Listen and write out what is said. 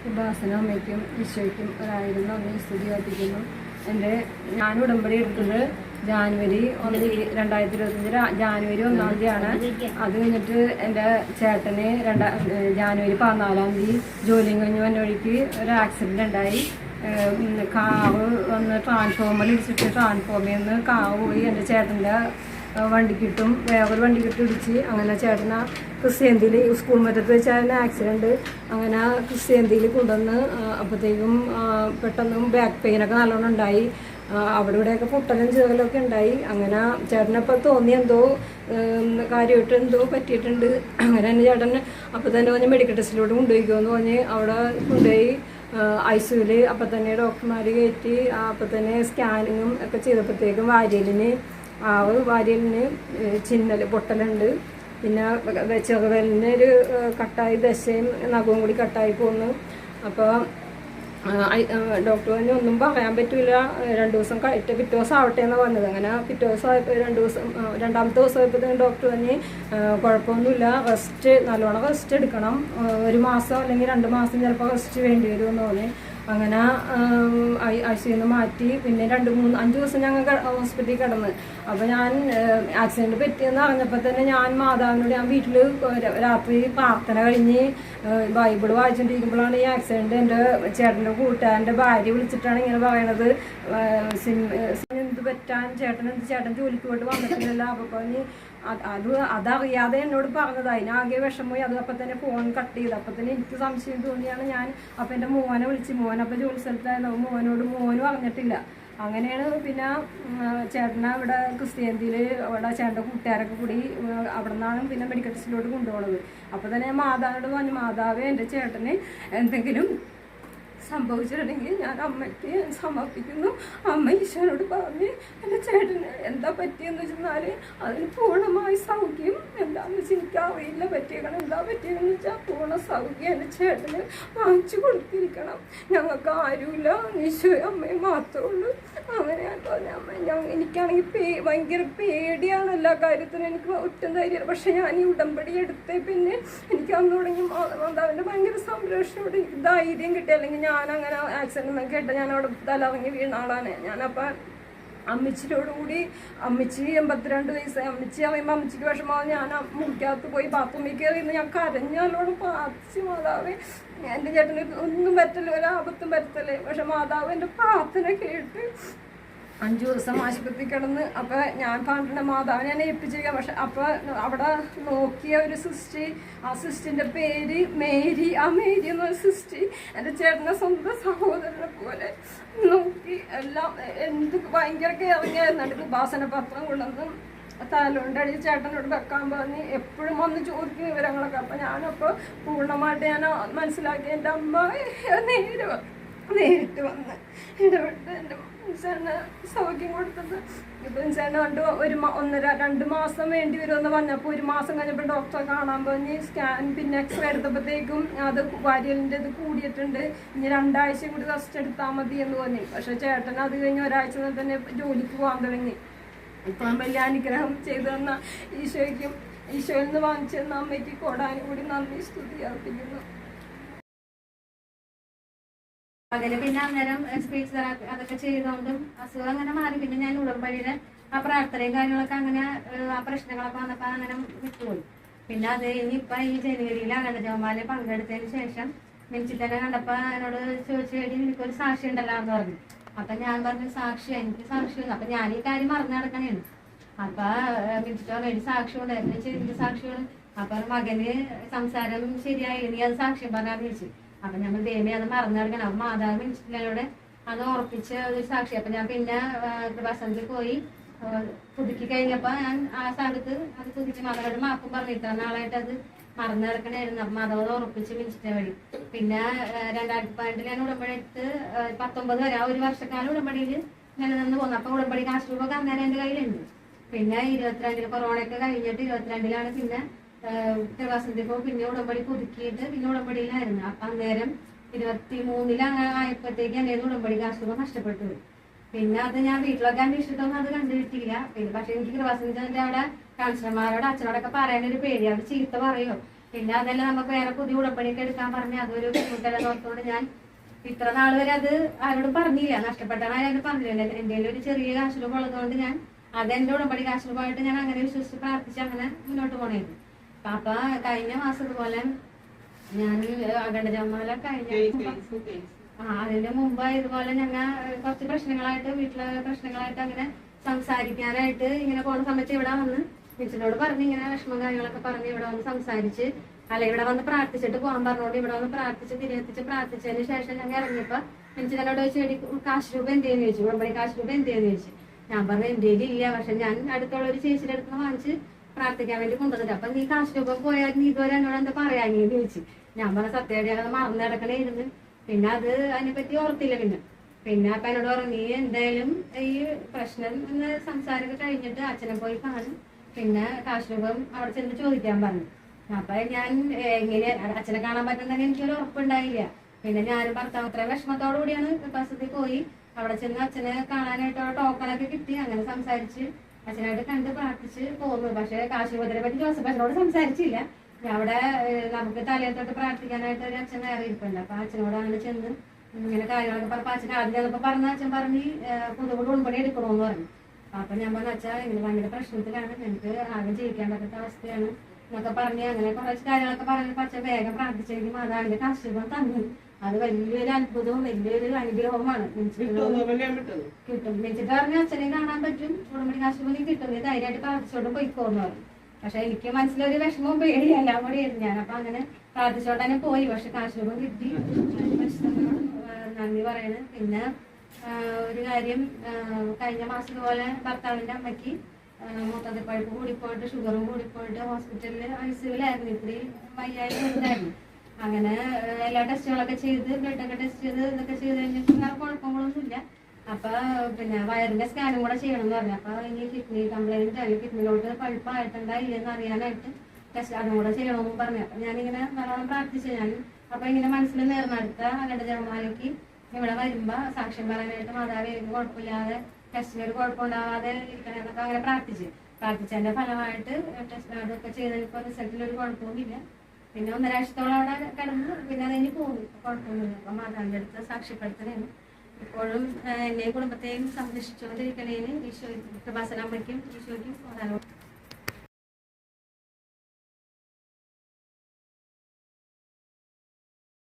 ഉപാസന അമ്മയ്ക്കും ഈശോയ്ക്കും ഒരായിരം നന്ദി സ്തുതി അർപ്പിക്കുന്നു. ഞാൻ ഉടമ്പടി എടുത്തത് ജാനുവരി 2025 ജാനുവരി 1-ാം തീയതിയാണ്. അത് കഴിഞ്ഞിട്ട് എൻ്റെ ചേട്ടന് ജാനുവരി 14-ാം തീയതി ജോലിയും കഴിഞ്ഞ് വന്ന വഴിക്ക് ഒരു ആക്സിഡൻ്റ് ഉണ്ടായി. കാവ് വന്ന് ട്രാൻസ്ഫോമറിൽ ഇടിച്ചിട്ട് ട്രാൻസ്ഫോമിൽ നിന്ന് കാവ് പോയി എൻ്റെ ചേട്ടൻ്റെ വണ്ടിക്കിട്ടും വേറൊരു വണ്ടിക്കിട്ട് ഇടിച്ച്. അങ്ങനെ ചേട്ടന ക്രിസ്ത്യാന്തിയിൽ സ്കൂൾ മറ്റത്ത് വെച്ചാൽ ആക്സിഡൻറ്റ്. അങ്ങനെ ക്രിസ്ത്യാന്തിയിൽ കൊണ്ടുവന്ന് അപ്പോഴത്തേക്കും പെട്ടെന്ന് ബാക്ക് പെയിനൊക്കെ നല്ലോണം ഉണ്ടായി. അവിടെ ഇവിടെയൊക്കെ പൊട്ടലും ചീറലൊക്കെ ഉണ്ടായി. അങ്ങനെ ചേട്ടനപ്പോൾ തോന്നി എന്തോ കാര്യമായിട്ട് എന്തോ പറ്റിയിട്ടുണ്ട്. അങ്ങനെ തന്നെ ചേട്ടൻ അപ്പോൾ തന്നെ പറഞ്ഞ് മെഡിക്കൽ ടെസ്റ്റിലോട്ട് കൊണ്ടുപോയിക്കുമെന്ന് പറഞ്ഞ് അവിടെ കൊണ്ടുപോയി ICUവിൽ അപ്പം തന്നെ ഡോക്ടർമാർ കയറ്റി. അപ്പം തന്നെ സ്കാനിങ്ങും ഒക്കെ ചെയ്തപ്പോഴത്തേക്കും വാരിയലിന് ചിന്നൽ പൊട്ടലുണ്ട്. പിന്നെ ചെറുവലിന് ഒരു കട്ടായി ദശയും നഖവും കൂടി കട്ടായി പോന്നു. അപ്പോൾ ഡോക്ടർ പറഞ്ഞ് ഒന്നും പറയാൻ പറ്റില്ല, 2 ദിവസം കഴിഞ്ഞിട്ട് പിറ്റേ ദിവസം ആവട്ടെ എന്നാണ് പറഞ്ഞത്. അങ്ങനെ പിറ്റേ ദിവസം ആയപ്പോൾ രണ്ടാമത്തെ ദിവസം ആയപ്പോഴത്തേക്കും ഡോക്ടർ പറഞ്ഞ് കുഴപ്പമൊന്നുമില്ല, നല്ലോണം റെസ്റ്റ് എടുക്കണം, 1 മാസം അല്ലെങ്കിൽ 2 മാസം ചിലപ്പോൾ റെസ്റ്റ് വേണ്ടി വരുമെന്ന് പറഞ്ഞ്. അങ്ങനെ ICUവിൽ നിന്ന് മാറ്റി. പിന്നെ 5 ദിവസം ഞങ്ങൾ ഹോസ്പിറ്റലിൽ കിടന്ന്. അപ്പോൾ ഞാൻ ആക്സിഡൻറ്റ് പറ്റിയെന്ന് അറിഞ്ഞപ്പോൾ തന്നെ ഞാൻ മാതാവിനോട് ഞാൻ വീട്ടിൽ രാത്രി പ്രാർത്ഥന കഴിഞ്ഞ് ബൈബിൾ വായിച്ചുകൊണ്ടിരിക്കുമ്പോഴാണ് ഈ ആക്സിഡൻറ്റ്. എൻ്റെ ചേട്ടൻ്റെ കൂട്ടുകാരൻ്റെ ഭാര്യ വിളിച്ചിട്ടാണ് ഇങ്ങനെ പറയണത്, എന്ത് പറ്റാൻ ചേട്ടൻ ജോലിക്ക് പോയിട്ട് വന്നിട്ടില്ലല്ലോ. അപ്പോൾ പറഞ്ഞ് അതറിയാതെ എന്നോട് പറഞ്ഞത്. അതിനാകെ വിഷമമായി. അത് അപ്പം തന്നെ ഫോൺ കട്ട് ചെയ്ത്. അപ്പം തന്നെ എനിക്ക് സംശയം തോന്നിയാണ് ഞാൻ അപ്പം എൻ്റെ മോനെ വിളിച്ച്. മോനപ്പം ജോലി സ്ഥലത്തായിരുന്നു. മോനും അറിഞ്ഞിട്ടില്ല. അങ്ങനെയാണ് പിന്നെ ചേട്ടനെ ഇവിടെ ക്രിസ്ത്യാന്തിയിൽ അവിടെ ചേട്ടൻ്റെ കൂട്ടുകാരൊക്കെ കൂടി അവിടെ നിന്നാണ് പിന്നെ മെഡിക്കൽ ടെസ്റ്റിലോട്ട് കൊണ്ടുപോകുന്നത്. അപ്പോൾ തന്നെ മാതാവിനോട് പറഞ്ഞു, മാതാവേ എൻ്റെ ചേട്ടന് എന്തെങ്കിലും സംഭവിച്ചിട്ടുണ്ടെങ്കിൽ ഞാൻ അമ്മയ്ക്ക് സമർപ്പിക്കുന്നു. അമ്മ ഈശോനോട് പറഞ്ഞ് എൻ്റെ ചേട്ടന് എന്താ പറ്റിയെന്ന് വെച്ചാൽ അതിന് പൂർണ്ണമായി സൗഖ്യം. എന്താണെന്ന് വെച്ചാൽ എനിക്ക് അറിയില്ല പറ്റിയേക്കണം. എന്താ പറ്റിയെന്ന് വെച്ചാൽ പൂർണ്ണ സൗഖ്യം എൻ്റെ ചേട്ടന് വാങ്ങിച്ചു കൊടുത്തിരിക്കണം. ഞങ്ങൾക്ക് ആരുമില്ല, ഈശോയും അമ്മയും മാത്രമേ ഉള്ളൂ. അങ്ങനെ ഞാൻ പറഞ്ഞ അമ്മ എനിക്കാണെങ്കിൽ ഭയങ്കര പേടിയാണ് എല്ലാ കാര്യത്തിനും. എനിക്ക് ഒട്ടും ധൈര്യം. പക്ഷെ ഞാൻ ഈ ഉടമ്പടി എടുത്തേ പിന്നെ എനിക്ക് അന്ന് തുടങ്ങി മാതാവിൻ്റെ ഭയങ്കര സംരക്ഷണയോട് എനിക്ക് ധൈര്യം കിട്ടി. അല്ലെങ്കിൽ ഞാൻ അങ്ങനെ ആക്സിഡൻറ്റ് കേട്ട ഞാൻ അവിടെ തലറങ്ങി വീണ ആളാണ്. ഞാനപ്പം അമ്മച്ചിയോടുകൂടി, അമ്മച്ചി 82 വയസ്സായി. അമ്മച്ചി അറിയുമ്പോൾ അമ്മച്ചിക്ക് വിഷമമാവും. ഞാൻ മുറിക്കകത്ത് പോയി ബാത്റൂമിൽ കയറിയെന്ന് ഞാൻ കരഞ്ഞാലോട് പ്രാർത്ഥിച്ച്, മാതാവ് എൻ്റെ ചേട്ടന് ഒന്നും പറ്റല്ലേ, ഒരാപത്തും പറ്റല്ലേ. പക്ഷെ മാതാവ് എൻ്റെ പ്രാർത്ഥന കേട്ട് 5 ദിവസം ആശുപത്രിയിൽ കിടന്ന്. അപ്പോൾ ഞാൻ പറഞ്ഞ മാതാവിനെ ഞാൻ ഏൽപ്പിച്ചിരിക്കാം. പക്ഷെ അപ്പോൾ അവിടെ നോക്കിയ ഒരു സിസ്റ്റർ, ആ സിസ്റ്ററിൻ്റെ പേര് മേരി. ആ മേരി എന്ന സിസ്റ്റർ എൻ്റെ ചേട്ടൻ്റെ സ്വന്തം സഹോദരനെ പോലെ നോക്കി. എല്ലാം എന്ത് ഭയങ്കര കെയറിങ്ങായിരുന്നു. എൻ്റെ ഉപാസന പത്രം കൊണ്ടുവന്ന് തലോണ്ടടി ചേട്ടനോട് വെക്കാൻ പറഞ്ഞ് എപ്പോഴും വന്ന് ചോദിക്കും വിവരങ്ങളൊക്കെ. അപ്പം ഞാനപ്പോൾ പൂർണ്ണമായിട്ട് ഞാൻ മനസ്സിലാക്കി. എൻ്റെ അമ്മ നേരിട്ട് വന്ന് ഇടപെട്ട് എൻ്റെ ഇൻസാറിന് സൗഖ്യം കൊടുത്തത്. ഇപ്പം ഇൻസാറിന് 1-2 മാസം വേണ്ടി വരുമെന്ന് പറഞ്ഞപ്പോൾ 1 മാസം കഴിഞ്ഞപ്പോൾ ഡോക്ടറെ കാണാൻ പറഞ്ഞ് സ്കാൻ പിന്നെ എക്സ്റേ എടുത്തപ്പോഴത്തേക്കും അത് വാരിയലിൻ്റെ ഇത് കൂടിയിട്ടുണ്ട്, ഇനി 2 ആഴ്ച കൂടി റെസ്റ്റ് എടുത്താൽ മതി എന്ന് പറഞ്ഞു. പക്ഷേ ചേട്ടൻ അത് കഴിഞ്ഞ് 1 ആഴ്ച തന്നെ ജോലിക്ക് പോകാൻ തുടങ്ങി. ഇപ്പം വലിയ അനുഗ്രഹം ചെയ്തു തന്ന ഈശോയ്ക്കും ഈശോയിൽ നിന്ന് വാങ്ങിച്ചു തന്ന അമ്മയ്ക്ക് കോടാനും കൂടി നന്ദി സ്തുതി അർപ്പിക്കുന്നു. അതില് പിന്നെ അന്നേരം സ്പീച്ച് തെറാപ്പി അതൊക്കെ ചെയ്തുകൊണ്ടും അസുഖം അങ്ങനെ മാറി. പിന്നെ ഞാൻ ഉടമ്പടിയുടെ ആ പ്രാർത്ഥനയും കാര്യങ്ങളൊക്കെ അങ്ങനെ ആ പ്രശ്നങ്ങളൊക്കെ വന്നപ്പോൾ അങ്ങനെ വിട്ടുപോയി. പിന്നെ അത് ഇനിയിപ്പോൾ ഈ ജനുവരിയിൽ അഖണ്ഡ ജപമാല പങ്കെടുത്തതിന് ശേഷം മിനിച്ചിട്ടെന്നെ കണ്ടപ്പോൾ എന്നോട് ചോദിച്ചു, കഴിഞ്ഞ് എനിക്കൊരു സാക്ഷി ഉണ്ടല്ലോ എന്ന് പറഞ്ഞു. അപ്പം ഞാൻ പറഞ്ഞു, എനിക്ക് സാക്ഷിയുണ്ട്. അപ്പം ഞാൻ ഈ കാര്യം മറന്നു നടക്കണേണ്. അപ്പം മിനിച്ചിട്ട് പറഞ്ഞു, സാക്ഷിയുണ്ട്. എന്ന് വെച്ചാൽ എനിക്ക് സാക്ഷിയാണ്. അപ്പം മകന് സംസാരം ശരിയായി, നീ അത് സാക്ഷ്യം പറഞ്ഞാൽ വിളിച്ചു. അപ്പം ഞങ്ങൾ ദേവി അത് മറന്നു നടക്കണം. അപ്പം മാതാവ് മിനിച്ചിട്ടിനോട് അത് ഉറപ്പിച്ച് ഒരു സാക്ഷി. അപ്പം ഞാൻ പിന്നെ കൃപാസനത്തിൽ പോയി പുതുക്കി കഴിഞ്ഞപ്പോൾ ഞാൻ ആ സ്ഥലത്ത് അത് പുതുക്കി മാതാവോട് മാപ്പും പറഞ്ഞിട്ട് നാളായിട്ട് അത് മറന്നു കിടക്കണായിരുന്നു. അപ്പം മാതാവ് ഉറപ്പിച്ച് മിനിച്ചിട്ട വഴി. പിന്നെ 2018 ഞാൻ ഉടമ്പടി എടുത്ത് 19 വരെ ആ 1 വർഷക്കാലം ഉടമ്പടിയിൽ നിലനിന്ന് പോന്നു. അപ്പം ഉടമ്പടി കാശ് രൂപ അന്നേരം എൻ്റെ കയ്യിലുണ്ട്. പിന്നെ 22 കൊറോണയൊക്കെ കഴിഞ്ഞിട്ട് 22 പിന്നെ കൃപാസനത്തിൽ പോകും. പിന്നെ ഉടമ്പടി പുതുക്കിയിട്ട് പിന്നെ ഉടമ്പടിയിലായിരുന്നു. അപ്പം അന്നേരം 23 ആയപ്പോഴത്തേക്ക് എൻ്റെ ഉടമ്പടി കാശ് രൂപ നഷ്ടപ്പെട്ടു. പിന്നെ അത് ഞാൻ വീട്ടിലൊക്കെ അന്വേഷിച്ചിട്ടൊന്നും അത് കണ്ടുകിട്ടിയില്ല. പിന്നെ പക്ഷെ എനിക്ക് കൃപാസനത്തിൻ്റെ അവിടെ കൗൺസിലർമാരോട് അച്ഛനോടൊക്കെ പറയാനൊരു പേടി. അവർ ചീത്ത പറയോ പിന്നെ അതെല്ലാം നമുക്ക് വേറെ പുതിയ ഉടമ്പടിയൊക്കെ എടുക്കാൻ പറഞ്ഞ് അതൊരു ബുദ്ധിമുട്ടല്ല ഓർത്തുകൊണ്ട് ഞാൻ ഇത്ര നാൾ വരെ അത് ആരോടും പറഞ്ഞില്ല. നഷ്ടപ്പെട്ടാലും പറഞ്ഞില്ല. എൻ്റെ ഒരു ചെറിയ കാശ് രൂപ ഉള്ളതുകൊണ്ട് ഞാൻ അതെന്റെ ഉടമ്പടി കാശ് രൂപമായിട്ട് ഞാൻ അങ്ങനെ വിശ്വസിച്ച് പ്രാർത്ഥിച്ച് അങ്ങനെ മുന്നോട്ട് പോണായിരുന്നു. അപ്പൊ കഴിഞ്ഞ മാസം ഇതുപോലെ ഞാൻ അഖണ്ഡ ജപമാല അതിന്റെ മുമ്പ് ഇതുപോലെ ഞങ്ങൾ കുറച്ച് പ്രശ്നങ്ങളായിട്ട് വീട്ടിലെ പ്രശ്നങ്ങളായിട്ട് അങ്ങനെ സംസാരിക്കാനായിട്ട് ഇങ്ങനെ പോകുന്ന സമയത്ത് ഇവിടെ വന്ന് മിച്ചിനോട് പറഞ്ഞ് ഇങ്ങനെ വിഷമം കാര്യങ്ങളൊക്കെ പറഞ്ഞ് ഇവിടെ വന്ന് സംസാരിച്ച് അല്ല ഇവിടെ വന്ന് പ്രാർത്ഥിച്ചിട്ട് പോകാൻ പറഞ്ഞോണ്ട് ഇവിടെ വന്ന് പ്രാർത്ഥിച്ച് തിരിയെത്തിച്ച് പ്രാർത്ഥിച്ചതിന് ശേഷം ഞങ്ങൾ ഇറങ്ങിയപ്പോ മിച്ചിനോട് ചോദിച്ചു കാശ് രൂപ എന്തെന്ന് ചോദിച്ചു. ഉടമ്പടി കാശ് രൂപ എന്തെന്ന് ചോദിച്ചു. ഞാൻ പറഞ്ഞു എൻ്റെ ഇല്ല, പക്ഷെ ഞാൻ അടുത്തുള്ള ഒരു ചേച്ചിയുടെ അടുത്ത് വാങ്ങിച്ച് പ്രാർത്ഥിക്കാൻ വേണ്ടി കൊണ്ടുവന്നിട്ട് അപ്പൊ നീ കാശ് രൂപ പോയാൽ നീ ഇതുവരെ എന്നോട് എന്താ പറയാനെന്ന് ചോദിച്ചു. ഞാൻ പറഞ്ഞ സത്യമായിട്ട് അത് മറന്നു കിടക്കണേരുന്നു. പിന്നെ അത് അതിനെപ്പറ്റി ഓർത്തില്ല. പിന്നെ അപ്പൊ എന്നോട് പറഞ്ഞു നീ എന്തായാലും ഈ പ്രശ്നം എന്ന് സംസാരമൊക്കെ കഴിഞ്ഞിട്ട് അച്ഛനെ പോയി കാണും, പിന്നെ കാശ് രൂപം അവിടെ ചെന്ന് ചോദിക്കാൻ പറഞ്ഞു. അപ്പൊ ഞാൻ എങ്ങനെ അച്ഛനെ കാണാൻ പറ്റുന്നതിന് എനിക്കൊരു ഉറപ്പുണ്ടായില്ല. പിന്നെ ഞാനും ഭർത്താവ് അത്ര വിഷമത്തോടു കൂടിയാണ് ബസ്സിൽ പോയി അവിടെ ചെന്ന് അച്ഛനെ കാണാനായിട്ടുള്ള ടോക്കണൊക്കെ കിട്ടി. അങ്ങനെ സംസാരിച്ച് അച്ഛനായിട്ട് കണ്ട് പ്രാർത്ഥിച്ച് പോന്നു. പക്ഷെ കാശ് രൂപത്തിനെ പറ്റി ജോസഫ് അച്ഛനോട് സംസാരിച്ചില്ല. അവിടെ നമുക്ക് തലയത്തോട്ട് പ്രാർത്ഥിക്കാനായിട്ട് ഒരു അച്ഛൻ വേറെ ഇരിപ്പുണ്ട്. അപ്പൊ അച്ഛനോട് അങ്ങനെ ചെന്ന് ഇങ്ങനെ കാര്യങ്ങളൊക്കെ പറഞ്ഞ അച്ഛൻ ആദ്യം ചെന്നപ്പോ പറഞ്ഞ അച്ഛൻ പറഞ്ഞ് പുതുകൂട് ഉൾപ്പെടെ എടുക്കണമെന്ന് പറഞ്ഞു. അപ്പൊ ഞാൻ പറഞ്ഞ അച്ഛാ ഇങ്ങനെ ഭയങ്കര പ്രശ്നത്തിലാണ്, ഞങ്ങൾക്ക് ആകെ ജീവിക്കാൻ പറ്റാത്ത അവസ്ഥയാണ് എന്നൊക്കെ പറഞ്ഞ് അങ്ങനെ കുറച്ച് കാര്യങ്ങളൊക്കെ പറഞ്ഞപ്പോ അച്ഛൻ വേഗം പ്രാർത്ഥിച്ചെങ്കിൽ മാതാവിന്റെ കാശുരൂപം തന്നു. അത് വലിയൊരു അത്ഭുതവും വലിയൊരു അനുഗ്രഹവുമാണ്. കിട്ടും വെച്ചിട്ട് പറഞ്ഞ അച്ഛനെ കാണാൻ പറ്റും, ഉടമ്പടി കാശുരൂപം കിട്ടും, ധൈര്യമായിട്ട് പ്രാർത്ഥിച്ചോണ്ട് പോയിക്കോന്ന് പറഞ്ഞു. പക്ഷെ എനിക്ക് മനസ്സിലൊരു വിഷമവും പേടി എല്ലാം കൂടി ആയിരുന്നു. ഞാൻ അപ്പൊ അങ്ങനെ പ്രാർത്ഥിച്ചോണ്ട് തന്നെ പോയി. പക്ഷെ കാശുരൂപം കിട്ടി. നന്ദി പറയണ്. പിന്നെ ഒരു കാര്യം, കഴിഞ്ഞ മാസം ഇതുപോലെ ഭർത്താവിന്റെ അമ്മയ്ക്ക് മൊത്തത്തിപ്പഴുപ്പ് കൂടിപ്പോയിട്ട് ഷുഗറും കൂടിപ്പോയിട്ട് ഹോസ്പിറ്റലിൽ ഐസിയുലായിരുന്നു. ഇത്രയും വയ്യായിരുന്നു. അങ്ങനെ എല്ലാ ടെസ്റ്റുകളൊക്കെ ചെയ്ത് ബ്ലഡൊക്കെ ടെസ്റ്റ് ചെയ്ത് ഇതൊക്കെ ചെയ്ത് കഴിഞ്ഞിട്ട് വേറെ കുഴപ്പങ്ങളൊന്നുമില്ല. അപ്പൊ പിന്നെ വയറിന്റെ സ്കാനും കൂടെ ചെയ്യണം എന്ന് പറഞ്ഞു. അപ്പൊ ഇനി കിഡ്നി കംപ്ലൈന്റ് അല്ലെങ്കിൽ കിഡ്നിയിലോട്ട് പഴുപ്പായിട്ടുണ്ടാ ഇല്ലെന്ന് അറിയാനായിട്ട് ടെസ്റ്റ് അതും കൂടെ ചെയ്യണമെന്നും പറഞ്ഞു. അപ്പൊ ഞാനിങ്ങനെ നല്ലോണം പ്രാർത്ഥിച്ചു. ഞാൻ അപ്പൊ ഇങ്ങനെ മനസ്സിൽ നേർന്നെടുത്ത അഖണ്ഡ ജപമാലയ്ക്ക് ഇവിടെ വരുമ്പോ സാക്ഷ്യം പറയാനായിട്ട് മാതാവ് എനിക്ക് കുഴപ്പമില്ലാതെ ടെസ്റ്റിനൊരു കുഴപ്പമുണ്ടാവാതെ ഇരിക്കണമെന്നൊക്കെ അങ്ങനെ പ്രാർത്ഥിച്ചതിന്റെ ഫലമായിട്ട് ടെസ്റ്റ് അതൊക്കെ ചെയ്തപ്പോൾ റിസൾട്ടിലൊരു കുഴപ്പമൊന്നുമില്ല. പിന്നെ ഒന്നരാഴ്ചത്തോളം അവിടെ കിടന്ന് പിന്നെ അതിന് പോകും, കുഴപ്പമൊന്നുമില്ല. അപ്പൊ മാതാവിന്റെ അടുത്ത് സാക്ഷ്യപ്പെടുത്തണേന് ഇപ്പോഴും എന്നെയും കുടുംബത്തെയും സംരക്ഷിച്ചുകൊണ്ടിരിക്കണേന് ഈശോ കൃപാസനാമ്മയ്ക്കും ഈശോയ്ക്കും